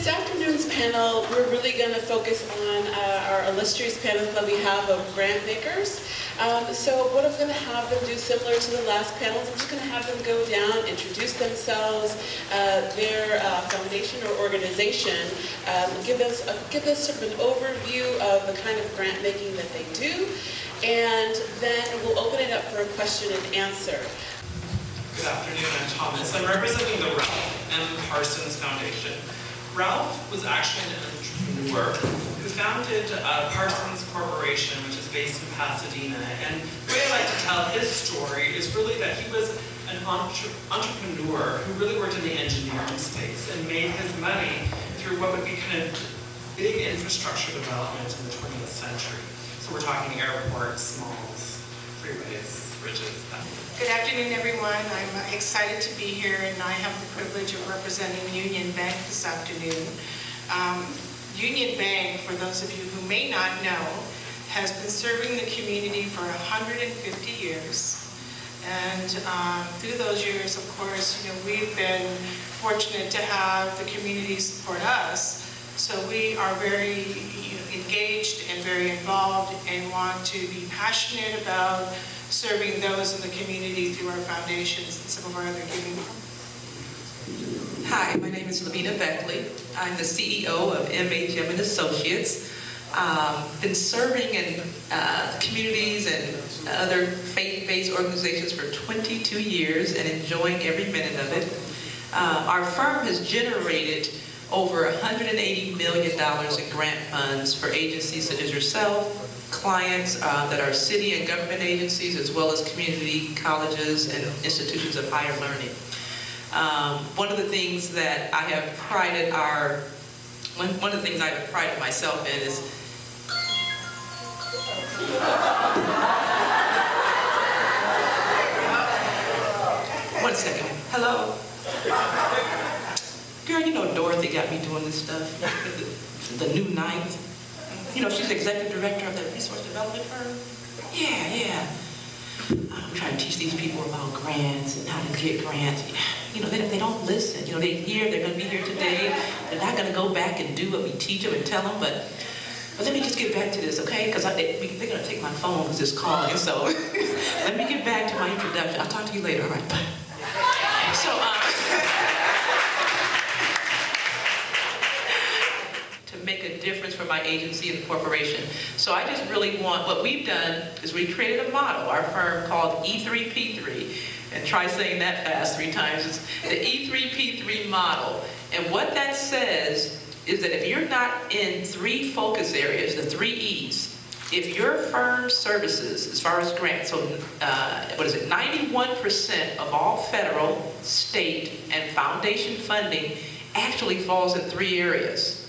This afternoon's panel, we're really going to focus on our illustrious panel that we have of grant makers. So what I'm going to have them do, similar to the last panel, I'm just going to have them go down, introduce themselves, their foundation or organization, give us sort of an overview of the kind of grant making that they do, and then we'll open it up for a question and answer. Good afternoon, I'm Thomas. I'm representing the Ralph M. Parsons Foundation. Ralph was actually an entrepreneur who founded Parsons Corporation, which is based in Pasadena. And the way I like to tell his story is really that he was an entrepreneur who really worked in the engineering space and made his money through what would be kind of big infrastructure development in the 20th century. So we're talking airports, malls, freeways, bridges, that. Good afternoon, everyone. I'm excited to be here, and I have the privilege of representing Union Bank this afternoon. Union Bank, for those of you who may not know, has been serving the community for 150 years. And through those years, of course, we've been fortunate to have the community support us. So we are very engaged and very involved and want to be passionate about serving those in the community through our foundations and some of our other giving. Hi, my name is Lavina Beckley. I'm the CEO of M.H.M. and Associates. Been serving in communities and other faith-based organizations for 22 years and enjoying every minute of it. Our firm has generated over $180 million in grant funds for agencies such as yourself, clients that are city and government agencies, as well as community colleges and institutions of higher learning. One of the things that I have prided one of the things I have prided myself in is one second. Hello. Girl, you know Dorothy got me doing this stuff. The new ninth. She's executive director of the resource development firm. Yeah. I'm trying to teach these people about grants and how to get grants. They don't listen. They hear they're going to be here today. They're not going to go back and do what we teach them and tell them. But let me just get back to this, okay? Because they're going to take my phone because it's calling. So let me get back to my introduction. I'll talk to you later. All right, bye. So, to make a difference for my agency and the corporation. So I just really what we've done is we created a model, our firm called e3p3, and try saying that fast 3 times. It's the e3p3 model. And what that says is that if you're not in 3 focus areas, the 3 E's, if your firm services, as far as grants, so 91% of all federal, state, and foundation funding actually falls in 3 areas.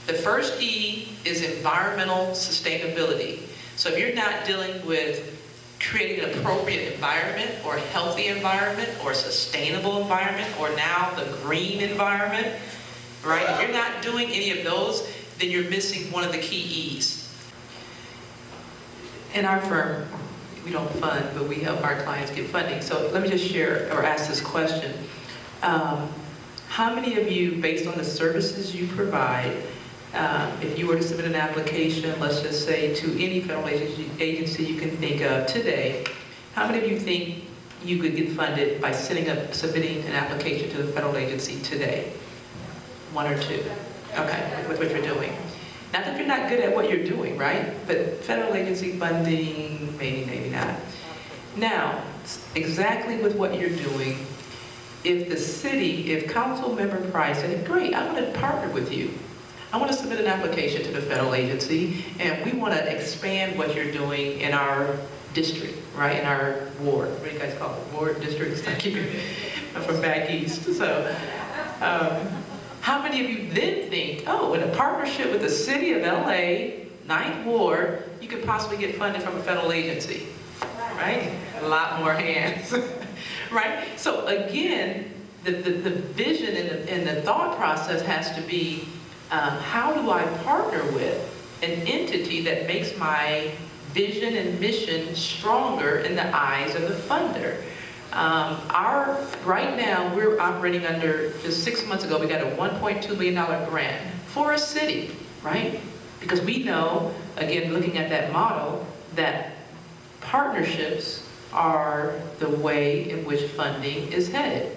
The first E is environmental sustainability. So if you're not dealing with creating an appropriate environment or healthy environment or sustainable environment or now the green environment, right? If you're not doing any of those, then you're missing one of the key E's. In our firm, we don't fund, but we help our clients get funding. So let me just share or ask this question. How many of you, based on the services you provide, if you were to submit an application, let's just say to any federal agency you can think of today, how many of you think you could get funded by submitting an application to the federal agency today? 1 or 2. Okay, with what you're doing. Not that you're not good at what you're doing, right? But federal agency funding, maybe not. Now, exactly with what you're doing, if Council Member Price said, great, I want to partner with you. I want to submit an application to the federal agency, and we want to expand what you're doing in our district, right? In our ward. What do you guys call it? Ward, districts? I'm from back east. So, how many of you then think, in a partnership with the city of LA, 9th Ward, you could possibly get funded from a federal agency, right? A lot more hands, right? So again, the vision and the thought process has to be, how do I partner with an entity that makes my vision and mission stronger in the eyes of the funder? Right now, we're operating under, just 6 months ago, we got a $1.2 million grant for a city, right? Because we know, again, looking at that model, that partnerships are the way in which funding is headed.